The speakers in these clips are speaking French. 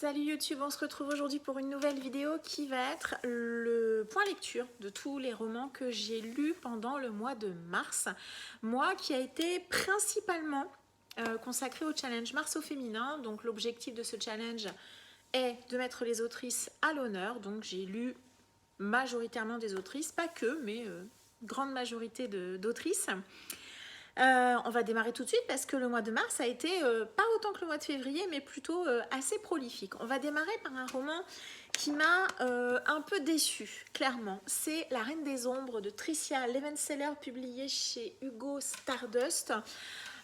Salut YouTube, on se retrouve aujourd'hui pour une nouvelle vidéo qui va être le point lecture de tous les romans que j'ai lus pendant le mois de mars. Mois qui a été principalement consacré au challenge Mars au féminin. Donc l'objectif de ce challenge est de mettre les autrices à l'honneur. Donc j'ai lu majoritairement des autrices, pas que, mais grande majorité d'autrices. On va démarrer tout de suite parce que le mois de mars a été pas autant que le mois de février, mais plutôt assez prolifique. On va démarrer par un roman qui m'a un peu déçue, clairement. C'est La Reine des Ombres de Tricia Levenseller, publié chez Hugo Stardust.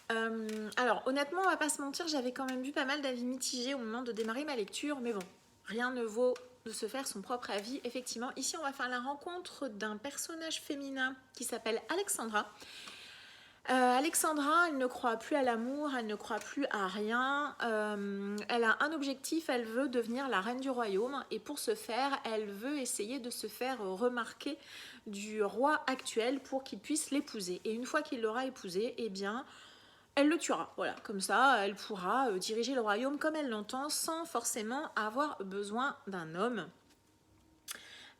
Alors honnêtement, on va pas se mentir, j'avais quand même vu pas mal d'avis mitigés au moment de démarrer ma lecture, mais bon, rien ne vaut de se faire son propre avis. Effectivement, ici on va faire la rencontre d'un personnage féminin qui s'appelle Alexandra. Alexandra, elle ne croit plus à l'amour, elle ne croit plus à rien. Elle a un objectif, elle veut devenir la reine du royaume et pour ce faire, elle veut essayer de se faire remarquer du roi actuel pour qu'il puisse l'épouser. Et une fois qu'il l'aura épousé, eh bien, elle le tuera. Voilà, comme ça, elle pourra diriger le royaume comme elle l'entend sans forcément avoir besoin d'un homme.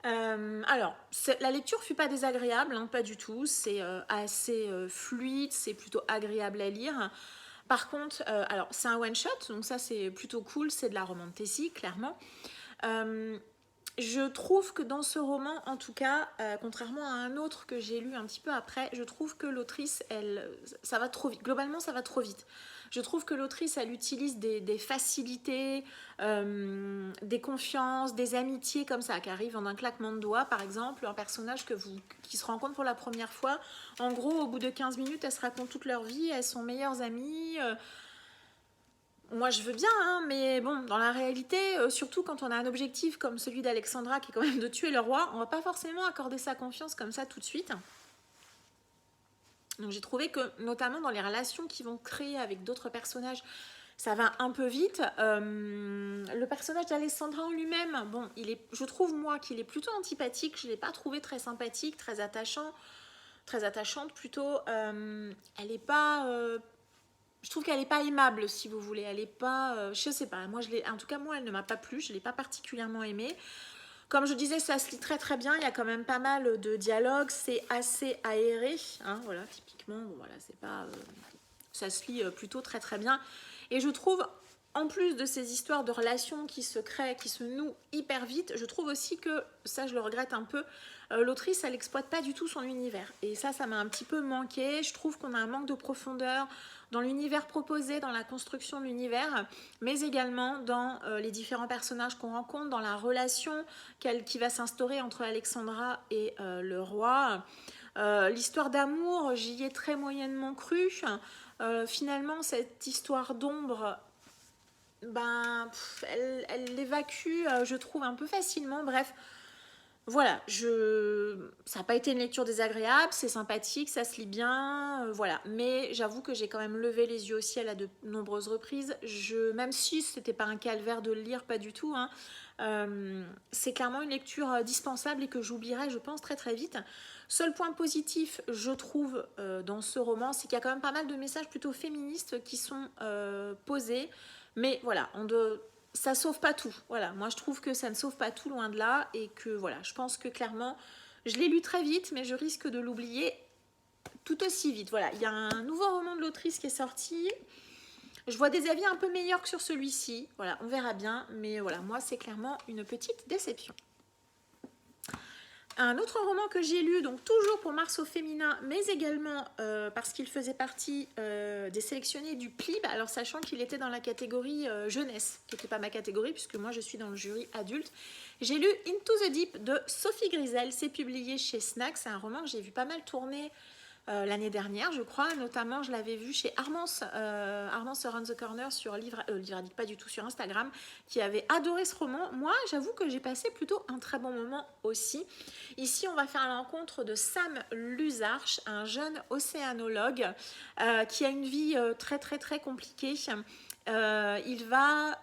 Alors, la lecture fut pas désagréable, hein, pas du tout, c'est assez fluide, c'est plutôt agréable à lire. Par contre, alors c'est un one shot, donc ça c'est plutôt cool, c'est de la romantasy, clairement. Je trouve que dans ce roman, en tout cas, contrairement à un autre que j'ai lu un petit peu après, je trouve que l'autrice, ça va trop vite. Globalement, ça va trop vite. Je trouve que l'autrice, elle utilise des facilités, des confiances, des amitiés comme ça, qui arrivent en un claquement de doigts. Par exemple, un personnage qui se rencontre pour la première fois. En gros, au bout de 15 minutes, elles se racontent toute leur vie, elles sont meilleures amies. Moi je veux bien, hein, mais bon, dans la réalité, surtout quand on a un objectif comme celui d'Alexandra qui est quand même de tuer le roi, on va pas forcément accorder sa confiance comme ça tout de suite. Donc j'ai trouvé que, notamment dans les relations qu'ils vont créer avec d'autres personnages, ça va un peu vite. Le personnage d'Alexandra en lui-même, bon, je trouve moi qu'il est plutôt antipathique, je ne l'ai pas trouvé très sympathique, très attachante plutôt. Elle n'est pas... je trouve qu'elle n'est pas aimable, si vous voulez. Elle n'est pas... je sais pas. Moi, en tout cas, moi, elle ne m'a pas plu. Je ne l'ai pas particulièrement aimée. Comme je disais, ça se lit très très bien. Il y a quand même pas mal de dialogues. C'est assez aéré. Hein, voilà, typiquement. Bon, voilà, c'est pas... ça se lit plutôt très très bien. Et je trouve, en plus de ces histoires de relations qui se créent, qui se nouent hyper vite, je trouve aussi que, ça je le regrette un peu, l'autrice elle exploite pas du tout son univers. Et ça m'a un petit peu manqué. Je trouve qu'on a un manque de profondeur dans l'univers proposé, dans la construction de l'univers, mais également dans les différents personnages qu'on rencontre, dans la relation qui va s'instaurer entre Alexandra et le roi. L'histoire d'amour, j'y ai très moyennement cru. Finalement, cette histoire d'ombre, ben, elle l'évacue, je trouve, un peu facilement. Bref, voilà, ça n'a pas été une lecture désagréable, c'est sympathique, ça se lit bien, voilà. Mais j'avoue que j'ai quand même levé les yeux au ciel à de nombreuses reprises. Même si c'était pas un calvaire de le lire, pas du tout, hein, c'est clairement une lecture dispensable et que j'oublierai, je pense, très très vite. Seul point positif, je trouve, dans ce roman, c'est qu'il y a quand même pas mal de messages plutôt féministes qui sont posés. Mais voilà, ça sauve pas tout. Voilà, moi je trouve que ça ne sauve pas tout, loin de là, et que voilà, je pense que clairement, je l'ai lu très vite, mais je risque de l'oublier tout aussi vite. Voilà, il y a un nouveau roman de l'autrice qui est sorti. Je vois des avis un peu meilleurs que sur celui-ci. Voilà, on verra bien, mais voilà, moi c'est clairement une petite déception. Un autre roman que j'ai lu, donc toujours pour Mars au féminin, mais également parce qu'il faisait partie des sélectionnés du PLIB, alors sachant qu'il était dans la catégorie jeunesse, qui n'était pas ma catégorie, puisque moi je suis dans le jury adulte. J'ai lu Into the Deep de Sophie Grisel, c'est publié chez Snack, c'est un roman que j'ai vu pas mal tourner l'année dernière, je crois. Notamment, je l'avais vu chez Armance Around the Corner sur Livre Addict, pas du tout, sur Instagram, qui avait adoré ce roman. Moi, j'avoue que j'ai passé plutôt un très bon moment aussi. Ici, on va faire la rencontre de Sam Luzarch, un jeune océanologue qui a une vie très très très compliquée. Il va...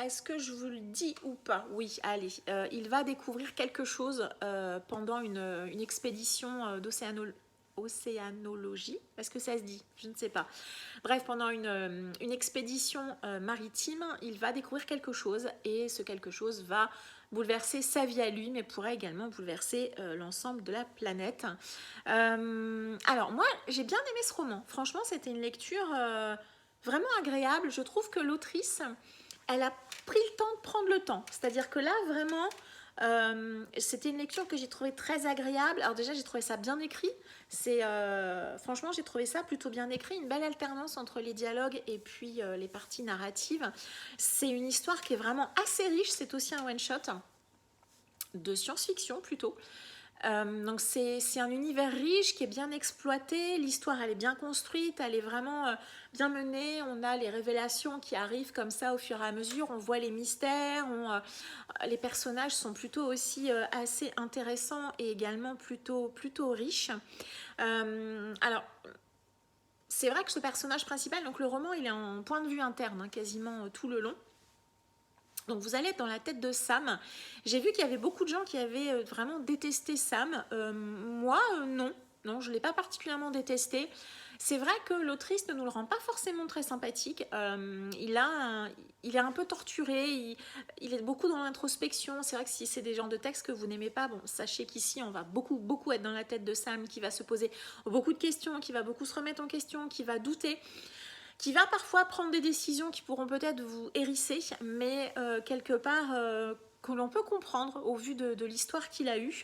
Est-ce que je vous le dis ou pas? Oui, allez. Il va découvrir quelque chose pendant une expédition d'océanologie. océanologie, est-ce que ça se dit? Je ne sais pas. Bref, pendant une expédition maritime, il va découvrir quelque chose et ce quelque chose va bouleverser sa vie à lui, mais pourrait également bouleverser l'ensemble de la planète. Alors moi, j'ai bien aimé ce roman. Franchement, c'était une lecture vraiment agréable. Je trouve que l'autrice, elle a pris le temps de prendre le temps. C'est-à-dire que là, vraiment, c'était une lecture que j'ai trouvée très agréable. Alors déjà, j'ai trouvé ça bien écrit. Franchement, j'ai trouvé ça plutôt bien écrit. Une belle alternance entre les dialogues et puis les parties narratives. C'est une histoire qui est vraiment assez riche. C'est aussi un one-shot de science-fiction plutôt. Donc c'est un univers riche qui est bien exploité, l'histoire elle est bien construite, elle est vraiment bien menée, on a les révélations qui arrivent comme ça au fur et à mesure, on voit les mystères, les personnages sont plutôt aussi assez intéressants et également plutôt riches. Alors c'est vrai que ce personnage principal, donc le roman il est en point de vue interne hein, quasiment tout le long. Donc vous allez être dans la tête de Sam. J'ai vu qu'il y avait beaucoup de gens qui avaient vraiment détesté Sam. Moi, non. Non, je ne l'ai pas particulièrement détesté. C'est vrai que l'autrice ne nous le rend pas forcément très sympathique. Il est un peu torturé. Il est beaucoup dans l'introspection. C'est vrai que si c'est des genres de textes que vous n'aimez pas, bon, sachez qu'ici, on va beaucoup être dans la tête de Sam, qui va se poser beaucoup de questions, qui va beaucoup se remettre en question, qui va douter, qui va parfois prendre des décisions qui pourront peut-être vous hérisser, mais quelque part que l'on peut comprendre au vu de l'histoire qu'il a eue.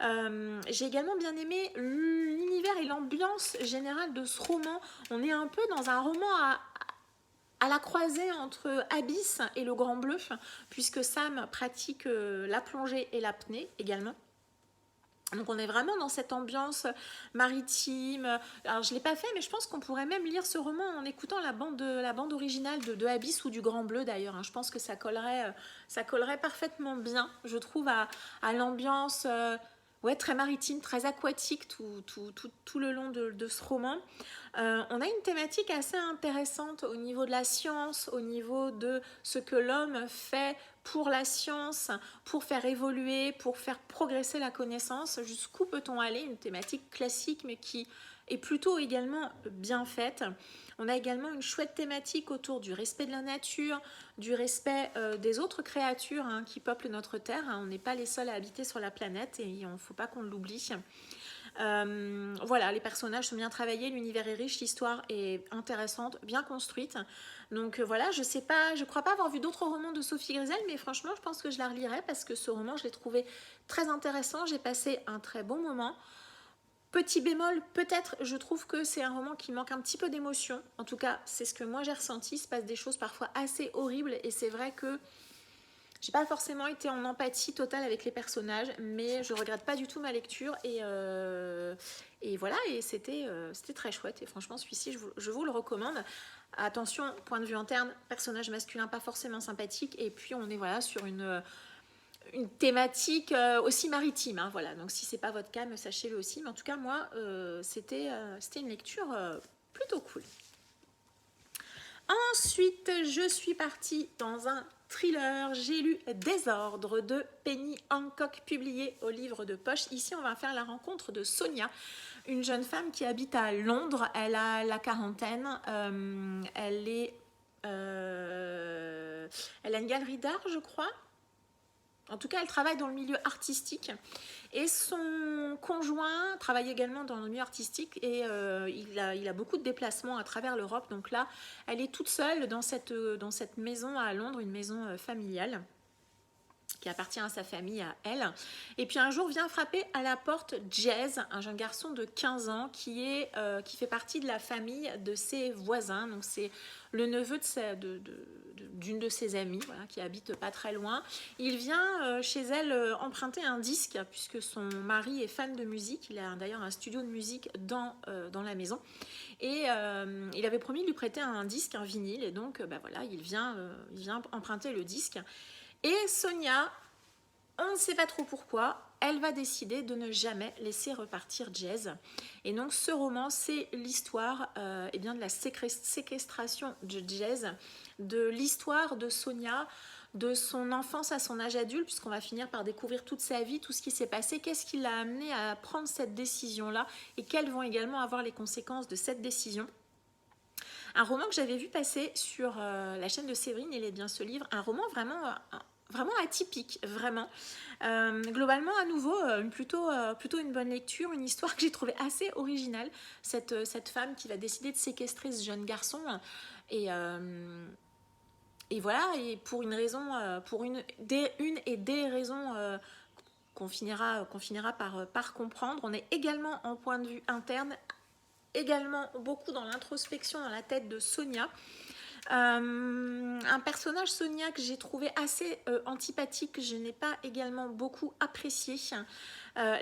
J'ai également bien aimé l'univers et l'ambiance générale de ce roman. On est un peu dans un roman à la croisée entre Abyss et le Grand Bleu, puisque Sam pratique la plongée et l'apnée également. Donc on est vraiment dans cette ambiance maritime. Alors je ne l'ai pas fait, mais je pense qu'on pourrait même lire ce roman en écoutant la bande originale de Abyss ou du Grand Bleu d'ailleurs. Je pense que ça collerait parfaitement bien, je trouve, à l'ambiance ouais, très maritime, très aquatique tout le long de ce roman. On a une thématique assez intéressante au niveau de la science, au niveau de ce que l'homme fait pour la science, pour faire évoluer, pour faire progresser la connaissance. Jusqu'où peut-on aller? Une thématique classique mais qui est plutôt également bien faite. On a également une chouette thématique autour du respect de la nature, du respect des autres créatures hein, qui peuplent notre Terre. On n'est pas les seuls à habiter sur la planète et il ne faut pas qu'on l'oublie. Voilà, les personnages sont bien travaillés, l'univers est riche, l'histoire est intéressante, bien construite. Donc voilà, je crois pas avoir vu d'autres romans de Sophie Grisel, mais franchement, je pense que je la relirai parce que ce roman, je l'ai trouvé très intéressant. J'ai passé un très bon moment. Petit bémol, peut-être, je trouve que c'est un roman qui manque un petit peu d'émotion. En tout cas, c'est ce que moi j'ai ressenti. Il se passe des choses parfois assez horribles et c'est vrai que j'ai pas forcément été en empathie totale avec les personnages, mais je regrette pas du tout ma lecture et voilà, et c'était très chouette. Et franchement, celui-ci, je vous le recommande. Attention, point de vue interne, personnage masculin pas forcément sympathique, et puis on est voilà sur une thématique aussi maritime. Hein, voilà. Donc si c'est pas votre cas, sachez-le aussi. Mais en tout cas, moi, c'était une lecture plutôt cool. Ensuite, je suis partie dans un thriller. J'ai lu Désordre de Penny Hancock, publié au livre de poche. Ici, on va faire la rencontre de Sonia, une jeune femme qui habite à Londres. Elle a la quarantaine. Elle a une galerie d'art, je crois. En tout cas, elle travaille dans le milieu artistique et son conjoint travaille également dans le milieu artistique et il a beaucoup de déplacements à travers l'Europe. Donc là, elle est toute seule dans cette maison à Londres, une maison familiale qui appartient à sa famille, à elle. Et puis un jour vient frapper à la porte Jazz, un jeune garçon de 15 ans qui fait partie de la famille de ses voisins. Donc c'est le neveu d'une de ses amies, voilà, qui habite pas très loin. Il vient chez elle emprunter un disque, puisque son mari est fan de musique. Il a d'ailleurs un studio de musique dans la maison. Et il avait promis de lui prêter un disque, un vinyle. Et donc voilà, il vient emprunter le disque. Et Sonia, on ne sait pas trop pourquoi, elle va décider de ne jamais laisser repartir Jez. Et donc ce roman, c'est l'histoire eh bien, de la séquestration de Jez, de l'histoire de Sonia, de son enfance à son âge adulte, puisqu'on va finir par découvrir toute sa vie, tout ce qui s'est passé, qu'est-ce qui l'a amené à prendre cette décision-là, et quelles vont également avoir les conséquences de cette décision. Un roman que j'avais vu passer sur la chaîne de Séverine, il est bien ce livre, un roman vraiment atypique, vraiment. Globalement, à nouveau, plutôt une bonne lecture, une histoire que j'ai trouvée assez originale. Cette femme qui va décider de séquestrer ce jeune garçon. Et voilà, et pour une raison, pour une et des raisons qu'on finira par comprendre. On est également en point de vue interne, également beaucoup dans l'introspection dans la tête de Sonia. Un personnage, Sonia, que j'ai trouvé assez antipathique, je n'ai pas également beaucoup apprécié.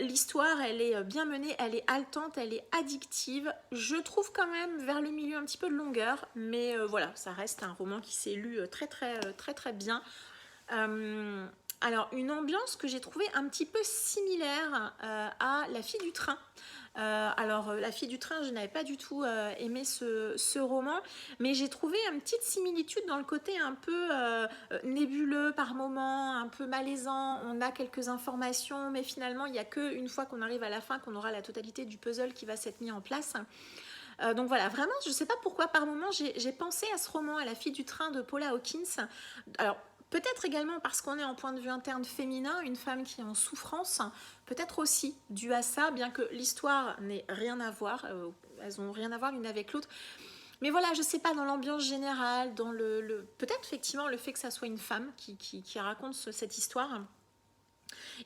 L'histoire, elle est bien menée, elle est haletante, elle est addictive. Je trouve quand même vers le milieu un petit peu de longueur, mais voilà, ça reste un roman qui s'est lu très bien. Alors, une ambiance que j'ai trouvée un petit peu similaire à La fille du train. La fille du train, je n'avais pas du tout aimé ce roman, mais j'ai trouvé une petite similitude dans le côté un peu nébuleux par moments, un peu malaisant. On a quelques informations, mais finalement, il n'y a qu'une fois qu'on arrive à la fin qu'on aura la totalité du puzzle qui va s'être mis en place. Donc voilà, vraiment, je ne sais pas pourquoi par moments j'ai pensé à ce roman, à La fille du train de Paula Hawkins. Alors, peut-être également parce qu'on est en point de vue interne féminin, une femme qui est en souffrance, peut-être aussi dû à ça, bien que l'histoire n'ait rien à voir, elles n'ont rien à voir l'une avec l'autre. Mais voilà, je sais pas, dans l'ambiance générale, dans peut-être effectivement le fait que ça soit une femme qui raconte cette histoire.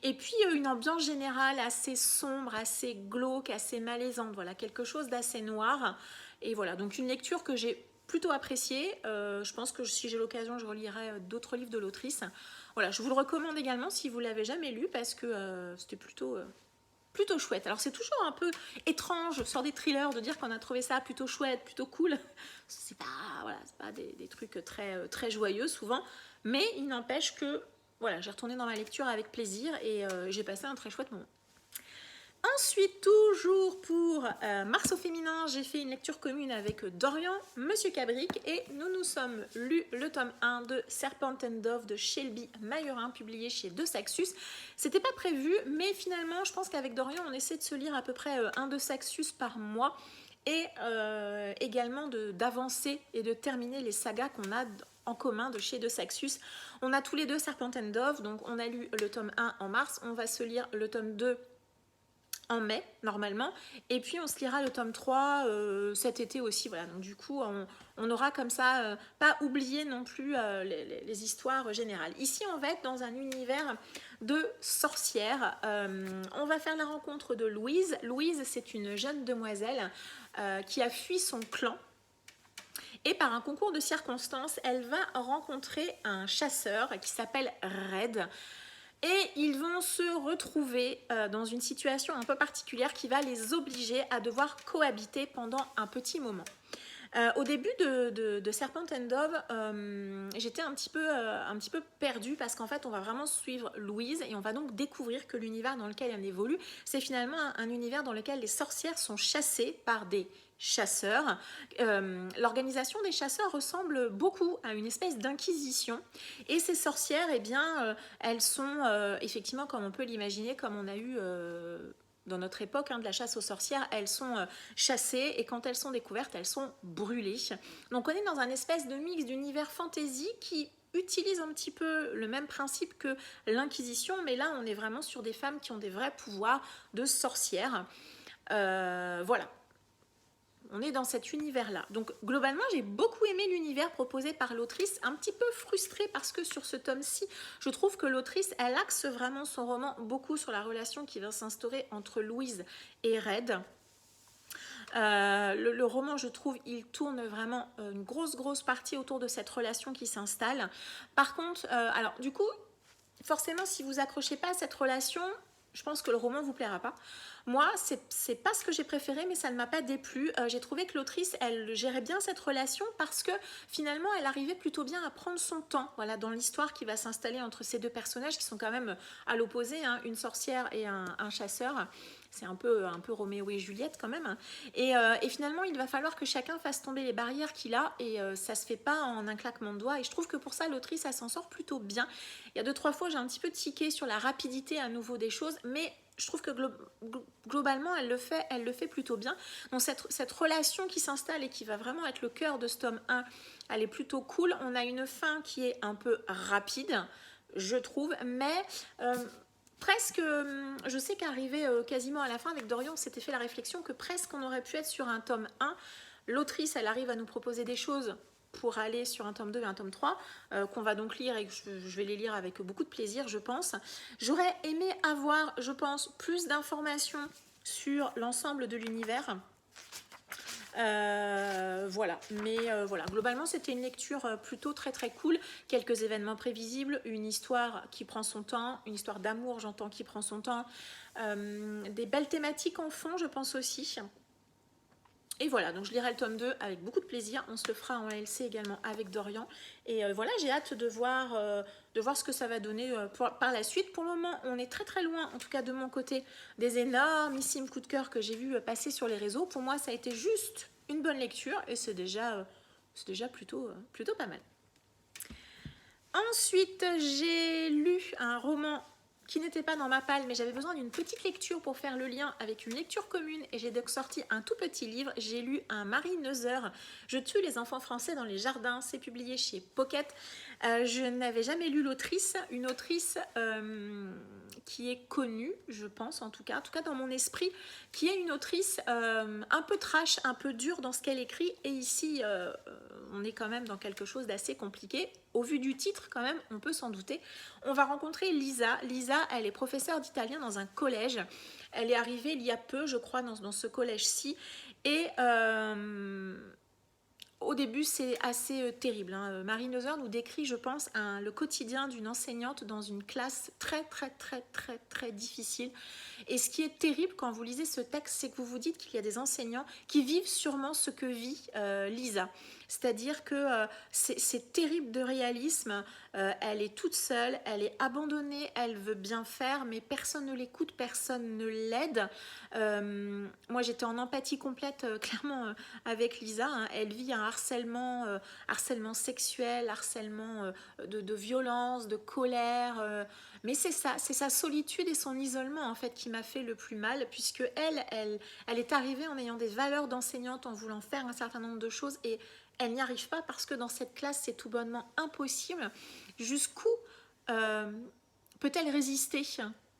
Et puis une ambiance générale assez sombre, assez glauque, assez malaisante, voilà, quelque chose d'assez noir. Et voilà, donc une lecture que j'ai plutôt apprécié. Je pense que si j'ai l'occasion, je relirai d'autres livres de l'autrice. Voilà, je vous le recommande également si vous ne l'avez jamais lu parce que c'était plutôt chouette. Alors c'est toujours un peu étrange sur des thrillers de dire qu'on a trouvé ça plutôt chouette, plutôt cool. C'est pas des trucs très joyeux souvent, mais il n'empêche que voilà, j'ai retourné dans ma lecture avec plaisir et j'ai passé un très chouette moment. Ensuite, toujours pour Mars au féminin, j'ai fait une lecture commune avec Dorian, Monsieur Cabric, et nous sommes lus le tome 1 de Serpent and Dove de Shelby Mayerin, publié chez De Saxus. C'était pas prévu, mais finalement, je pense qu'avec Dorian, on essaie de se lire à peu près un de Saxus par mois, et également d'avancer et de terminer les sagas qu'on a en commun de chez De Saxus. On a tous les deux Serpent and Dove, donc on a lu le tome 1 en mars, on va se lire le tome 2 en mai normalement, et puis on se lira le tome 3 cet été aussi, voilà, donc du coup on aura comme ça pas oublié non plus les histoires générales. Ici on va être dans un univers de sorcières. On va faire la rencontre de Louise. Louise, c'est une jeune demoiselle qui a fui son clan. Et par un concours de circonstances, elle va rencontrer un chasseur qui s'appelle Red. Et ils vont se retrouver dans une situation un peu particulière qui va les obliger à devoir cohabiter pendant un petit moment. Au début de Serpent and Dove, j'étais un petit peu perdue parce qu'en fait on va vraiment suivre Louise et on va donc découvrir que l'univers dans lequel elle évolue, c'est finalement un univers dans lequel les sorcières sont chassées par des chasseurs. L'organisation des chasseurs ressemble beaucoup à une espèce d'inquisition et ces sorcières, eh bien, elles sont effectivement, comme on peut l'imaginer, comme on a eu dans notre époque de la chasse aux sorcières, elles sont chassées et quand elles sont découvertes, elles sont brûlées. Donc on est dans un espèce de mix d'univers fantasy qui utilise un petit peu le même principe que l'Inquisition, mais là on est vraiment sur des femmes qui ont des vrais pouvoirs de sorcières. Voilà. On est dans cet univers-là. Donc, globalement, j'ai beaucoup aimé l'univers proposé par l'autrice, un petit peu frustrée parce que sur ce tome-ci, je trouve que l'autrice, elle axe vraiment son roman beaucoup sur la relation qui va s'instaurer entre Louise et Red. Le roman, je trouve, il tourne vraiment une grosse partie autour de cette relation qui s'installe. Par contre, alors, du coup, forcément, si vous accrochez pas à cette relation, je pense que le roman vous plaira pas. Moi, c'est pas ce que j'ai préféré, mais ça ne m'a pas déplu. J'ai trouvé que l'autrice, elle gérait bien cette relation parce que finalement, elle arrivait plutôt bien à prendre son temps. Voilà, dans l'histoire qui va s'installer entre ces deux personnages qui sont quand même à l'opposé, hein, une sorcière et un chasseur. C'est un peu Roméo et Juliette quand même. Et finalement, il va falloir que chacun fasse tomber les barrières qu'il a et ça se fait pas en un claquement de doigts. Et je trouve que pour ça, l'autrice, elle s'en sort plutôt bien. Il y a 2-3 fois, j'ai un petit peu tiqué sur la rapidité à nouveau des choses, mais je trouve que globalement, elle le fait plutôt bien. Donc cette relation qui s'installe et qui va vraiment être le cœur de ce tome 1, elle est plutôt cool. On a une fin qui est un peu rapide, je trouve, mais presque, je sais qu'arrivé quasiment à la fin avec Dorian, on s'était fait la réflexion que presque on aurait pu être sur un tome 1. L'autrice, elle arrive à nous proposer des choses pour aller sur un tome 2 et un tome 3, qu'on va donc lire et que je vais les lire avec beaucoup de plaisir, je pense. J'aurais aimé avoir, je pense, plus d'informations sur l'ensemble de l'univers. Voilà, mais voilà, globalement c'était une lecture plutôt très très cool, quelques événements prévisibles, une histoire qui prend son temps, une histoire d'amour j'entends qui prend son temps, des belles thématiques en fond je pense aussi. Et voilà, donc je lirai le tome 2 avec beaucoup de plaisir, on se le fera en LC également avec Dorian, et voilà, j'ai hâte de voir ce que ça va donner par la suite. Pour le moment, on est très très loin, en tout cas de mon côté, des énormissimes coups de cœur que j'ai vu passer sur les réseaux. Pour moi, ça a été juste une bonne lecture, et c'est déjà plutôt pas mal. Ensuite, j'ai lu un roman qui n'était pas dans ma palle, mais j'avais besoin d'une petite lecture pour faire le lien avec une lecture commune, et j'ai donc sorti un tout petit livre. J'ai lu un Marie Neuser, Je tue les enfants français dans les jardins, c'est publié chez Pocket. Je n'avais jamais lu l'autrice, une autrice qui est connue, je pense, en tout cas dans mon esprit, qui est une autrice un peu trash, un peu dure dans ce qu'elle écrit, et ici on est quand même dans quelque chose d'assez compliqué. Au vu du titre, quand même, on peut s'en douter. On va rencontrer Lisa. Lisa, elle est professeure d'italien dans un collège. Elle est arrivée il y a peu, je crois, dans ce collège-ci. Et au début, c'est assez terrible. Hein. Marie Neuser nous décrit, je pense, le quotidien d'une enseignante dans une classe très, très, très, très, très difficile. Et ce qui est terrible quand vous lisez ce texte, c'est que vous vous dites qu'il y a des enseignants qui vivent sûrement ce que vit Lisa. C'est-à-dire que c'est terrible de réalisme. Elle est toute seule, elle est abandonnée, elle veut bien faire, mais personne ne l'écoute, personne ne l'aide. Moi, j'étais en empathie complète, clairement, avec Lisa. Hein. Elle vit un harcèlement sexuel, harcèlement de violence, de colère. Mais c'est sa solitude et son isolement, en fait, qui m'a fait le plus mal, puisque elle est arrivée en ayant des valeurs d'enseignante, en voulant faire un certain nombre de choses, et elle n'y arrive pas parce que dans cette classe, c'est tout bonnement impossible. Jusqu'où peut-elle résister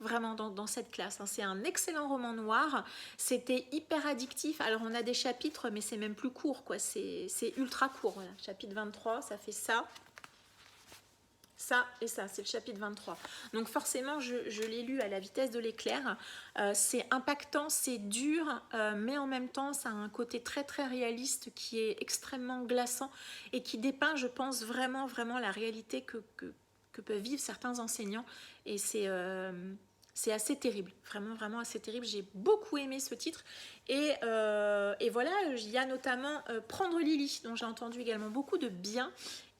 vraiment dans cette classe? C'est un excellent roman noir, c'était hyper addictif. Alors on a des chapitres, mais c'est même plus court, quoi. C'est ultra court. Voilà. Chapitre 23, ça fait ça et ça, c'est le chapitre 23. Donc forcément, je l'ai lu à la vitesse de l'éclair. C'est impactant, c'est dur, mais en même temps, ça a un côté très très réaliste qui est extrêmement glaçant et qui dépeint, je pense, vraiment vraiment la réalité que peuvent vivre certains enseignants. Et c'est assez terrible, vraiment vraiment assez terrible. J'ai beaucoup aimé ce titre. Et voilà, il y a notamment Prendre Lily, dont j'ai entendu également beaucoup de bien.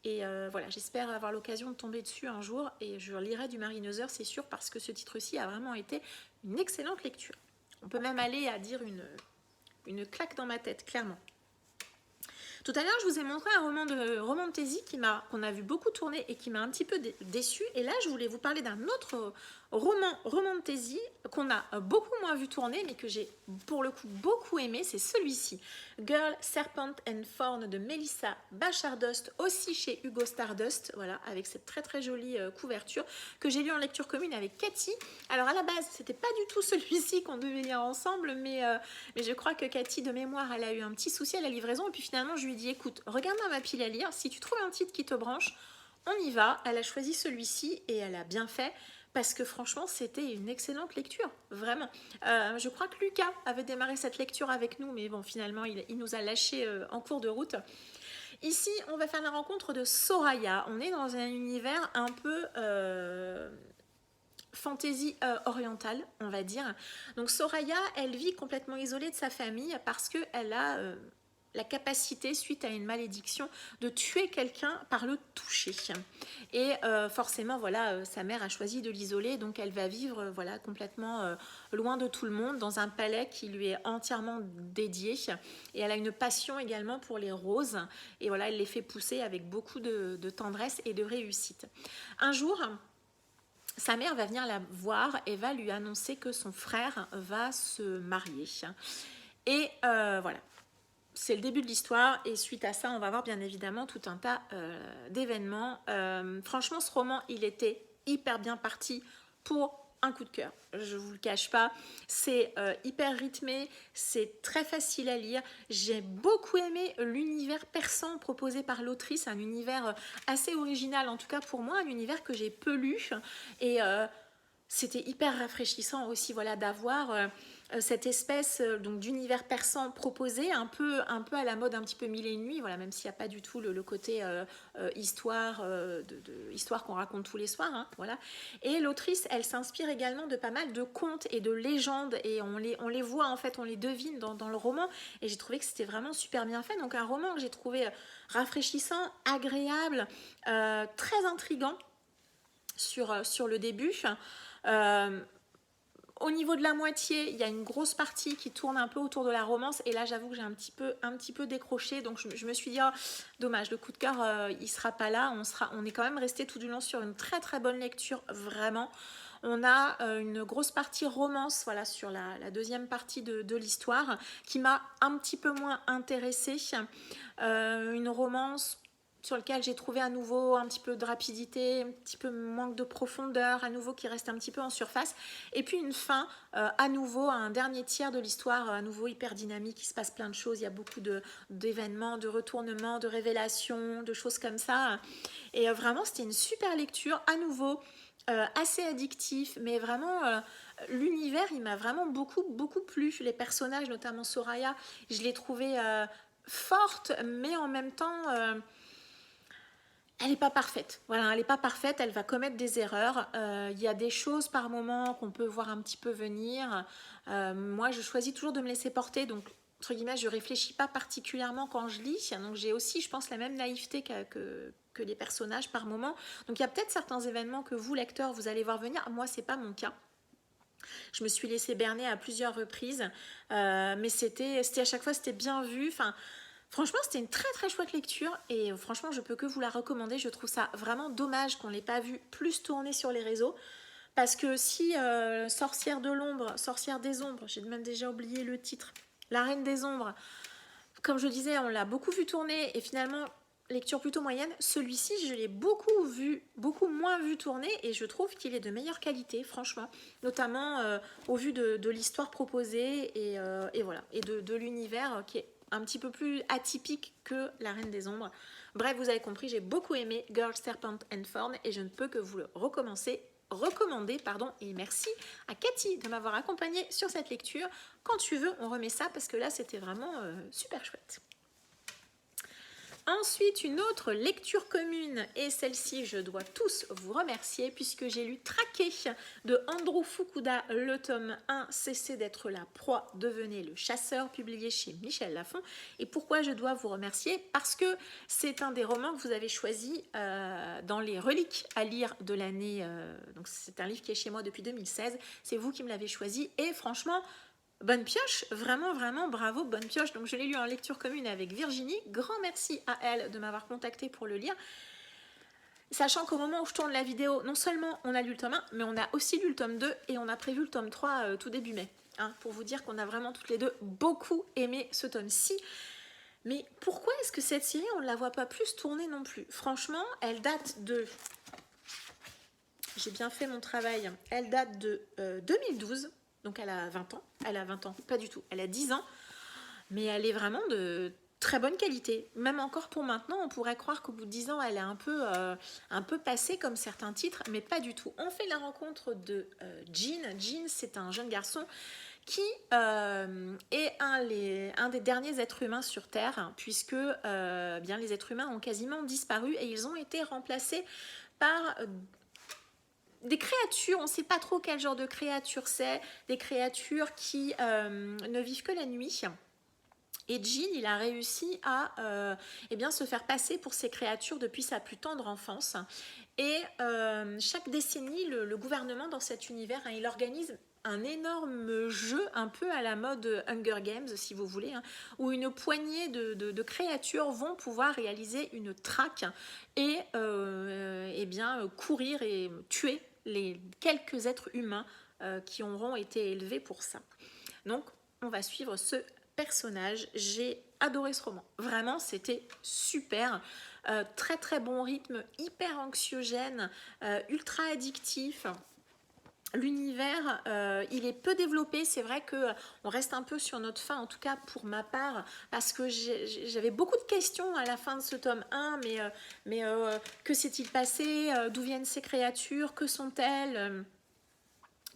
Et voilà, j'espère avoir l'occasion de tomber dessus un jour, et je lirai du Marie Neuser, c'est sûr, parce que ce titre-ci a vraiment été une excellente lecture. On peut même aller à dire une claque dans ma tête, clairement. Tout à l'heure, je vous ai montré un roman de romantasy qu'on a vu beaucoup tourner et qui m'a un petit peu déçu. Et là, je voulais vous parler d'un autre roman romantasy qu'on a beaucoup moins vu tourner, mais que j'ai pour le coup beaucoup aimé. C'est celui-ci, Girl, Serpent and Thorn de Melissa Bachardost, aussi chez Hugo Stardust, voilà, avec cette très très jolie couverture que j'ai lu en lecture commune avec Cathy. Alors à la base, c'était pas du tout celui-ci qu'on devait lire ensemble, mais je crois que Cathy, de mémoire, elle a eu un petit souci à la livraison, et puis finalement je lui ai dit, écoute, regarde dans ma pile à lire, si tu trouves un titre qui te branche, on y va. Elle a choisi celui-ci et elle a bien fait, parce que franchement, c'était une excellente lecture, vraiment. Je crois que Lucas avait démarré cette lecture avec nous, mais bon, finalement, il nous a lâchés en cours de route. Ici, on va faire la rencontre de Soraya. On est dans un univers un peu fantaisie orientale, on va dire. Donc Soraya, elle vit complètement isolée de sa famille parce qu'elle a la capacité, suite à une malédiction, de tuer quelqu'un par le toucher. Et forcément, voilà, sa mère a choisi de l'isoler, donc elle va vivre voilà, complètement loin de tout le monde, dans un palais qui lui est entièrement dédié. Et elle a une passion également pour les roses, et voilà, elle les fait pousser avec beaucoup de tendresse et de réussite. Un jour, sa mère va venir la voir et va lui annoncer que son frère va se marier. Et voilà, c'est le début de l'histoire, et suite à ça, on va voir bien évidemment tout un tas d'événements. Franchement, ce roman, il était hyper bien parti pour un coup de cœur. Je vous le cache pas, c'est hyper rythmé, c'est très facile à lire. J'ai beaucoup aimé l'univers persan proposé par l'autrice, un univers assez original, en tout cas pour moi, un univers que j'ai peu lu, et c'était hyper rafraîchissant aussi, voilà, d'avoir cette espèce donc d'univers persan proposé, un peu à la mode un petit peu mille et une nuits, voilà, même s'il n'y a pas du tout le côté histoire, histoire qu'on raconte tous les soirs, hein, voilà. Et l'autrice, elle s'inspire également de pas mal de contes et de légendes, et on les voit en fait, on les devine dans le roman, et j'ai trouvé que c'était vraiment super bien fait. Donc un roman que j'ai trouvé rafraîchissant, agréable, très intriguant sur le début. Au niveau de la moitié, il y a une grosse partie qui tourne un peu autour de la romance, et là j'avoue que j'ai un petit peu décroché, donc je me suis dit oh, dommage, le coup de cœur il sera pas là. On est quand même resté tout du long sur une très très bonne lecture, vraiment. On a une grosse partie romance, voilà, sur la deuxième partie de l'histoire, qui m'a un petit peu moins intéressée. Une romance sur lequel j'ai trouvé à nouveau un petit peu de rapidité, un petit peu manque de profondeur, à nouveau qui reste un petit peu en surface. Et puis une fin, à nouveau, un dernier tiers de l'histoire, à nouveau hyper dynamique, il se passe plein de choses, il y a beaucoup d'événements, de retournements, de révélations, de choses comme ça. Et vraiment, c'était une super lecture, à nouveau, assez addictif, mais vraiment... l'univers, il m'a vraiment beaucoup plu. Les personnages, notamment Soraya, je l'ai trouvée forte, mais en même temps... elle n'est pas parfaite. Voilà, elle n'est pas parfaite, elle va commettre des erreurs. Il y a des choses par moment qu'on peut voir un petit peu venir. Moi, je choisis toujours de me laisser porter, donc entre guillemets, je ne réfléchis pas particulièrement quand je lis. Donc j'ai aussi, je pense, la même naïveté que les personnages par moment. Donc il y a peut-être certains événements que vous, lecteurs, vous allez voir venir. Moi, ce n'est pas mon cas. Je me suis laissée berner à plusieurs reprises, mais c'était à chaque fois, c'était bien vu. Enfin, franchement, c'était une très très chouette lecture, et franchement, je peux que vous la recommander. Je trouve ça vraiment dommage qu'on ne l'ait pas vu plus tourner sur les réseaux, parce que si Sorcière de l'ombre, Sorcière des ombres, j'ai même déjà oublié le titre, La Reine des ombres, comme je disais, on l'a beaucoup vu tourner, et finalement, lecture plutôt moyenne. Celui-ci, je l'ai beaucoup moins vu tourner, et je trouve qu'il est de meilleure qualité, franchement, notamment au vu de l'histoire proposée, et voilà, et de l'univers qui est un petit peu plus atypique que La Reine des Ombres. Bref, vous avez compris, j'ai beaucoup aimé Girl, Serpent and Thorn, et je ne peux que vous le recommander, et merci à Cathy de m'avoir accompagnée sur cette lecture. Quand tu veux, on remet ça, parce que là, c'était vraiment super chouette. Ensuite, une autre lecture commune, et celle-ci, je dois tous vous remercier, puisque j'ai lu Traqué de Andrew Fukuda, le tome 1, Cessez d'être la proie, devenez le chasseur, publié chez Michel Lafon. Et pourquoi je dois vous remercier? Parce que c'est un des romans que vous avez choisi dans les reliques à lire de l'année. Donc c'est un livre qui est chez moi depuis 2016, c'est vous qui me l'avez choisi, et franchement... bonne pioche, vraiment bravo, bonne pioche. Donc je l'ai lu en lecture commune avec Virginie, grand merci à elle de m'avoir contacté pour le lire, sachant qu'au moment où je tourne la vidéo, non seulement on a lu le tome 1, mais on a aussi lu le tome 2, et on a prévu le tome 3 tout début mai, hein, pour vous dire qu'on a vraiment toutes les deux beaucoup aimé ce tome-ci. Mais pourquoi est-ce que cette série, on ne la voit pas plus tourner non plus? Franchement, elle date de... j'ai bien fait mon travail, elle date de 2012, donc elle a 20 ans. Elle a 20 ans, pas du tout, elle a 10 ans, mais elle est vraiment de très bonne qualité. Même encore pour maintenant, on pourrait croire qu'au bout de 10 ans, elle est un peu passée comme certains titres, mais pas du tout. On fait la rencontre de Jean. Jean, c'est un jeune garçon qui est un des derniers êtres humains sur Terre, puisque bien, les êtres humains ont quasiment disparu, et ils ont été remplacés par... des créatures, on ne sait pas trop quel genre de créatures c'est, des créatures qui ne vivent que la nuit. Et Jean, il a réussi à eh bien, se faire passer pour ces créatures depuis sa plus tendre enfance. Et chaque décennie, le gouvernement dans cet univers, hein, il organise un énorme jeu, un peu à la mode Hunger Games, si vous voulez, hein, où une poignée de créatures vont pouvoir réaliser une traque et eh bien, courir et tuer les quelques êtres humains qui auront été élevés pour ça. Donc, on va suivre ce personnage. J'ai adoré ce roman. Vraiment, c'était super. Très très bon rythme, hyper anxiogène, ultra addictif. L'univers, il est peu développé. C'est vrai que on reste un peu sur notre faim, en tout cas pour ma part, parce que j'avais beaucoup de questions à la fin de ce tome 1, mais que s'est-il passé? D'où viennent ces créatures? Que sont-elles?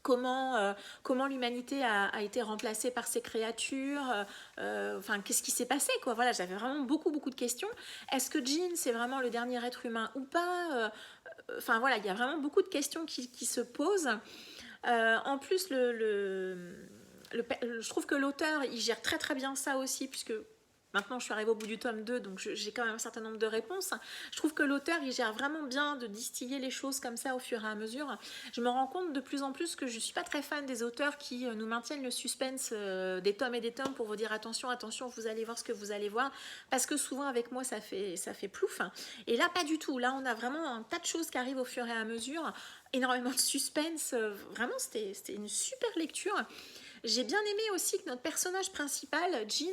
Comment l'humanité a été remplacée par ces créatures, enfin qu'est-ce qui s'est passé quoi, voilà, j'avais vraiment beaucoup de questions. Est-ce que Jean c'est vraiment le dernier être humain ou pas, enfin voilà, il y a vraiment beaucoup de questions qui se posent. En plus je trouve que l'auteur il gère très très bien ça aussi, puisque maintenant je suis arrivée au bout du tome 2, donc j'ai quand même un certain nombre de réponses. Je trouve que l'auteur il gère vraiment bien de distiller les choses comme ça au fur et à mesure. Je me rends compte de plus en plus que je ne suis pas très fan des auteurs qui nous maintiennent le suspense des tomes et des tomes pour vous dire attention, vous allez voir ce que vous allez voir, parce que souvent avec moi ça fait plouf. Et là pas du tout, là on a vraiment un tas de choses qui arrivent au fur et à mesure, énormément de suspense, vraiment c'était une super lecture. J'ai bien aimé aussi que notre personnage principal, Jean,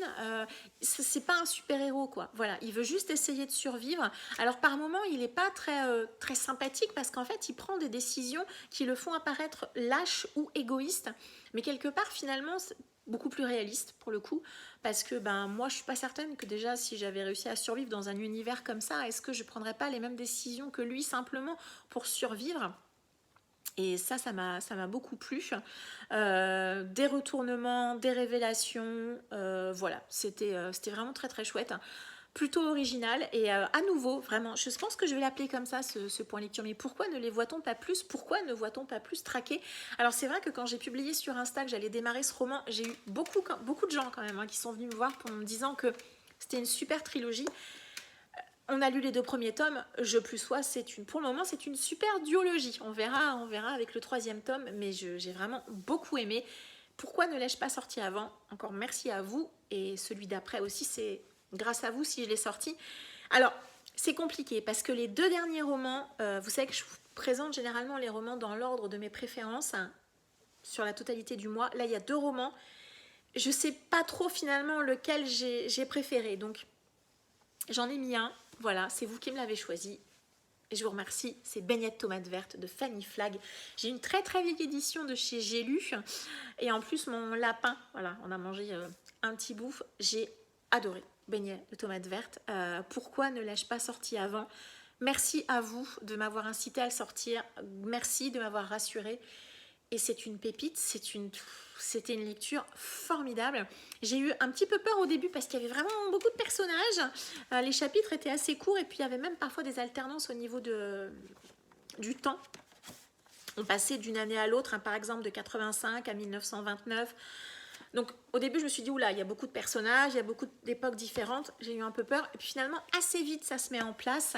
c'est pas un super-héros quoi. Voilà, il veut juste essayer de survivre. Alors par moments, il n'est pas très sympathique parce qu'en fait, il prend des décisions qui le font apparaître lâche ou égoïste. Mais quelque part, finalement, c'est beaucoup plus réaliste pour le coup, parce que moi, je suis pas certaine que déjà, si j'avais réussi à survivre dans un univers comme ça, est-ce que je prendrais pas les mêmes décisions que lui simplement pour survivre? Et ça m'a beaucoup plu. Des retournements, des révélations, voilà, c'était vraiment très très chouette. Plutôt original et à nouveau, vraiment, je pense que je vais l'appeler comme ça, ce point lecture. Mais pourquoi ne les voit-on pas plus? Pourquoi ne voit-on pas plus traquer? Alors c'est vrai que quand j'ai publié sur Insta que j'allais démarrer ce roman, j'ai eu beaucoup de gens quand même qui sont venus me voir pour me disant que c'était une super trilogie. On a lu les 2 premiers tomes, je plus sois, pour le moment c'est une super duologie. On verra avec le 3e tome, mais j'ai vraiment beaucoup aimé. Pourquoi ne l'ai-je pas sorti avant? Encore merci à vous, et celui d'après aussi, c'est grâce à vous si je l'ai sorti. Alors, c'est compliqué, parce que les 2 derniers romans, vous savez que je vous présente généralement les romans dans l'ordre de mes préférences, hein, sur la totalité du mois. Là, il y a 2 romans. Je sais pas trop finalement lequel j'ai préféré, donc j'en ai mis un. Voilà, c'est vous qui me l'avez choisi. Et je vous remercie, c'est Beignets tomates vertes de Fanny Flagg. J'ai une très très vieille édition de chez J'ai lu. Et en plus, mon lapin, voilà, on a mangé un petit bout. J'ai adoré Beignets de tomates vertes. Pourquoi ne l'ai-je pas sorti avant? Merci à vous de m'avoir incité à le sortir. Merci de m'avoir rassurée. Et c'est une pépite, c'était une lecture formidable. J'ai eu un petit peu peur au début parce qu'il y avait vraiment beaucoup de personnages. Les chapitres étaient assez courts et puis il y avait même parfois des alternances au niveau du temps. On passait d'une année à l'autre, hein, par exemple de 85 à 1929. Donc au début je me suis dit oula, il y a beaucoup de personnages, il y a beaucoup d'époques différentes. J'ai eu un peu peur et puis finalement assez vite ça se met en place.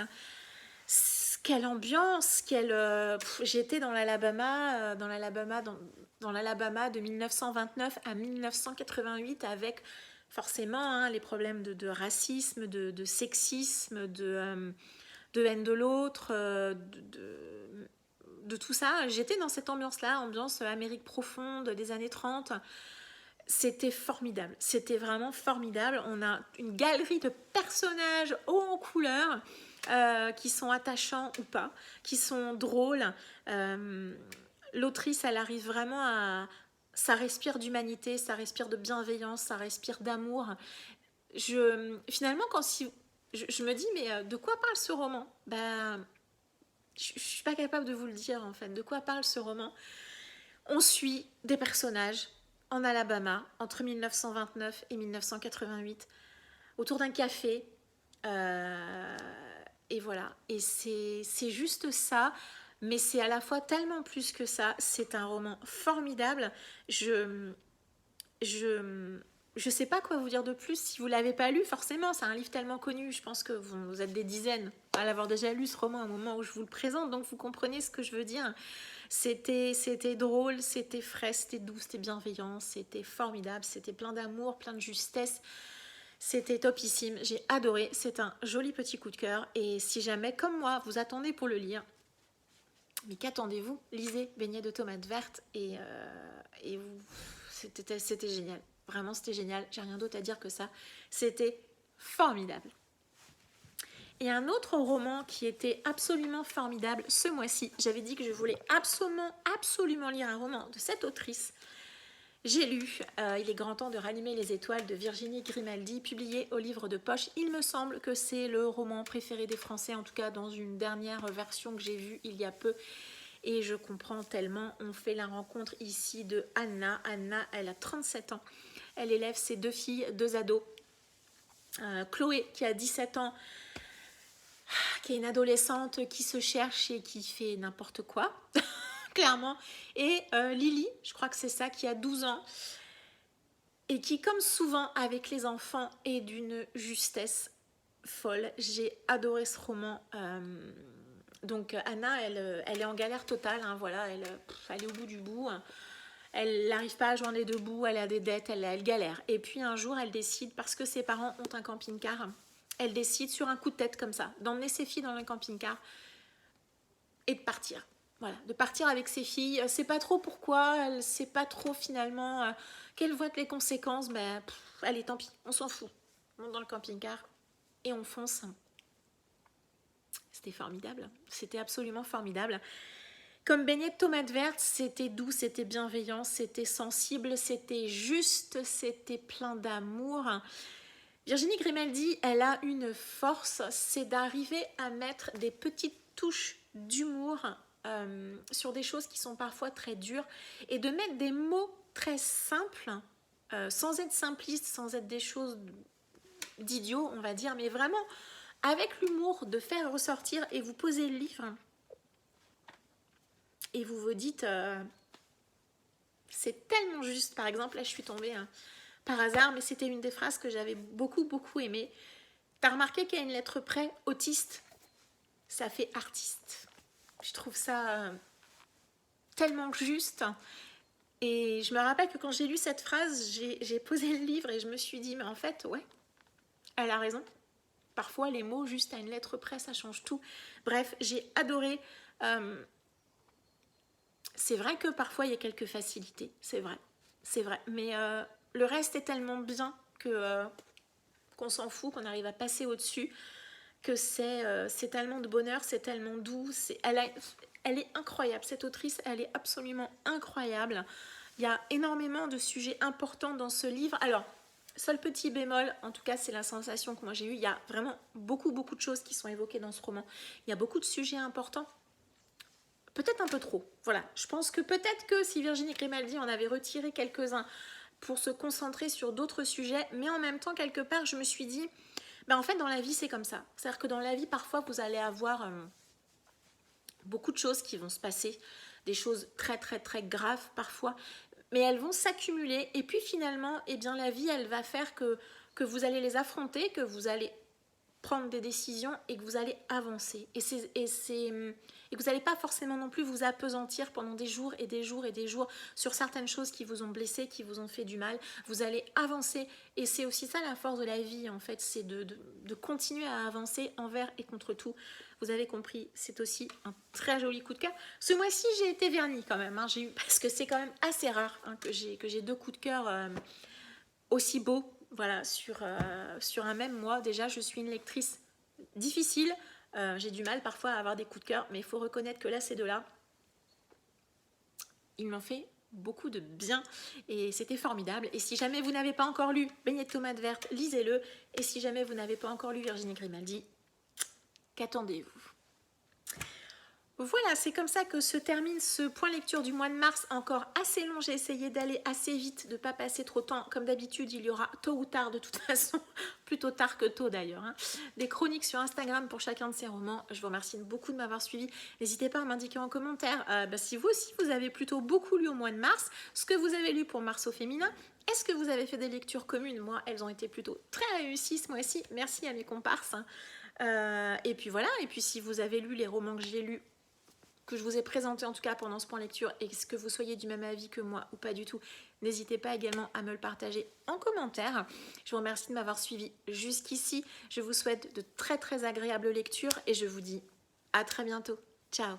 Quelle ambiance, j'étais dans l'Alabama, dans l'Alabama de 1929 à 1988 avec forcément hein, les problèmes de racisme, de sexisme, de haine de l'autre, de tout ça. J'étais dans cette ambiance-là, ambiance Amérique profonde des années 30. C'était formidable, c'était vraiment formidable. On a une galerie de personnages hauts en couleur, qui sont attachants ou pas, qui sont drôles. L'autrice, elle arrive vraiment à... Ça respire d'humanité, ça respire de bienveillance, ça respire d'amour. Finalement, je me dis, mais de quoi parle ce roman? Je ne suis pas capable de vous le dire, en fait. De quoi parle ce roman? On suit des personnages en Alabama, entre 1929 et 1988, autour d'un café. Et voilà. Et c'est juste ça. mais c'est à la fois tellement plus que ça. C'est un roman formidable. Je sais pas quoi vous dire de plus. Si vous l'avez pas lu, forcément, c'est un livre tellement connu. Je pense que vous êtes des dizaines à l'avoir déjà lu ce roman au moment où je vous le présente, donc vous comprenez ce que je veux dire. C'était drôle, c'était frais, c'était doux, c'était bienveillant, c'était formidable, c'était plein d'amour, plein de justesse. C'était topissime, j'ai adoré. C'est un joli petit coup de cœur. Et si jamais, comme moi, vous attendez pour le lire, mais qu'attendez-vous? Lisez Beignets de tomates vertes et vous... C'était génial. Vraiment, c'était génial. J'ai rien d'autre à dire que ça. C'était formidable. Et un autre roman qui était absolument formidable ce mois-ci, j'avais dit que je voulais absolument lire un roman de cette autrice. J'ai lu Il est grand temps de rallumer les étoiles de Virginie Grimaldi, publié au livre de poche. Il me semble que c'est le roman préféré des Français, en tout cas dans une dernière version que j'ai vue il y a peu. Et je comprends tellement. On fait la rencontre ici de Anna. Anna, elle a 37 ans. Elle élève ses 2 filles, 2 ados. Chloé, qui a 17 ans, qui est une adolescente qui se cherche et qui fait n'importe quoi, clairement. Et Lily, je crois que c'est ça, qui a 12 ans. Et qui, comme souvent avec les enfants, est d'une justesse folle. J'ai adoré ce roman. Donc Anna, elle est en galère totale, hein, voilà, elle est au bout du bout. Elle n'arrive pas à joindre les 2 bouts, elle a des dettes, elle galère. Et puis un jour, elle décide, parce que ses parents ont un camping-car, elle décide sur un coup de tête comme ça, d'emmener ses filles dans le camping-car et de partir. Voilà, de partir avec ses filles. Elle sait pas trop pourquoi, elle sait pas trop finalement quelles vont être les conséquences. Ben, allez, tant pis, on s'en fout. On monte dans le camping-car et on fonce. C'était formidable, c'était absolument formidable. Comme Beignets de tomates vertes, c'était doux, c'était bienveillant, c'était sensible, c'était juste, c'était plein d'amour. Virginie Grimaldi, elle a une force, c'est d'arriver à mettre des petites touches d'humour sur des choses qui sont parfois très dures et de mettre des mots très simples, sans être simpliste, sans être des choses d'idiots, on va dire, mais vraiment avec l'humour de faire ressortir et vous posez le livre et vous vous dites c'est tellement juste. Par exemple, là je suis tombée par hasard, mais c'était une des phrases que j'avais beaucoup aimée. T'as remarqué qu'il y a une lettre près, autiste, ça fait artiste. Je trouve ça tellement juste. Et je me rappelle que quand j'ai lu cette phrase, j'ai posé le livre et je me suis dit, mais en fait, ouais, elle a raison. Parfois, les mots, juste à une lettre près, ça change tout. Bref, j'ai adoré. C'est vrai que parfois, il y a quelques facilités. C'est vrai. Mais le reste est tellement bien que qu'on s'en fout, qu'on arrive à passer au-dessus, que c'est tellement de bonheur, c'est tellement doux. Elle est incroyable. Cette autrice, elle est absolument incroyable. Il y a énormément de sujets importants dans ce livre. Alors, seul petit bémol, en tout cas c'est la sensation que moi j'ai eue, il y a vraiment beaucoup de choses qui sont évoquées dans ce roman. Il y a beaucoup de sujets importants, peut-être un peu trop. Voilà, je pense que peut-être que si Virginie Grimaldi en avait retiré quelques-uns pour se concentrer sur d'autres sujets, mais en même temps quelque part je me suis dit, en fait dans la vie c'est comme ça. C'est-à-dire que dans la vie parfois vous allez avoir beaucoup de choses qui vont se passer, des choses très graves parfois, mais elles vont s'accumuler et puis finalement, eh bien, la vie, elle va faire que vous allez les affronter, que vous allez prendre des décisions et que vous allez avancer. Et que vous n'allez pas forcément non plus vous appesantir pendant des jours sur certaines choses qui vous ont blessé, qui vous ont fait du mal. Vous allez avancer et c'est aussi ça la force de la vie en fait, c'est de continuer à avancer envers et contre tout. Vous avez compris, c'est aussi un très joli coup de cœur. Ce mois-ci, j'ai été vernie quand même, parce que c'est quand même assez rare que j'ai 2 coups de cœur aussi beaux, voilà, sur un même mois. Déjà, je suis une lectrice difficile. J'ai du mal parfois à avoir des coups de cœur, mais il faut reconnaître que là, ces 2-là, ils m'ont fait beaucoup de bien et c'était formidable. Et si jamais vous n'avez pas encore lu Beignets de tomates vertes, lisez-le. Et si jamais vous n'avez pas encore lu Virginie Grimaldi, qu'attendez-vous? Voilà, c'est comme ça que se termine ce point lecture du mois de mars, encore assez long. J'ai essayé d'aller assez vite, de ne pas passer trop de temps. Comme d'habitude, il y aura tôt ou tard, de toute façon, plutôt tard que tôt d'ailleurs, hein, des chroniques sur Instagram pour chacun de ces romans. Je vous remercie beaucoup de m'avoir suivi. N'hésitez pas à m'indiquer en commentaire si vous aussi vous avez plutôt beaucoup lu au mois de mars, ce que vous avez lu pour mars au féminin. Est-ce que vous avez fait des lectures communes? Moi, elles ont été plutôt très réussies ce mois-ci. Merci à mes comparses. Et puis voilà, et puis si vous avez lu les romans que j'ai lus, que je vous ai présenté en tout cas pendant ce point lecture, et que vous soyez du même avis que moi ou pas du tout, n'hésitez pas également à me le partager en commentaire. Je vous remercie de m'avoir suivi jusqu'ici. Je vous souhaite de très très agréables lectures et je vous dis à très bientôt. Ciao.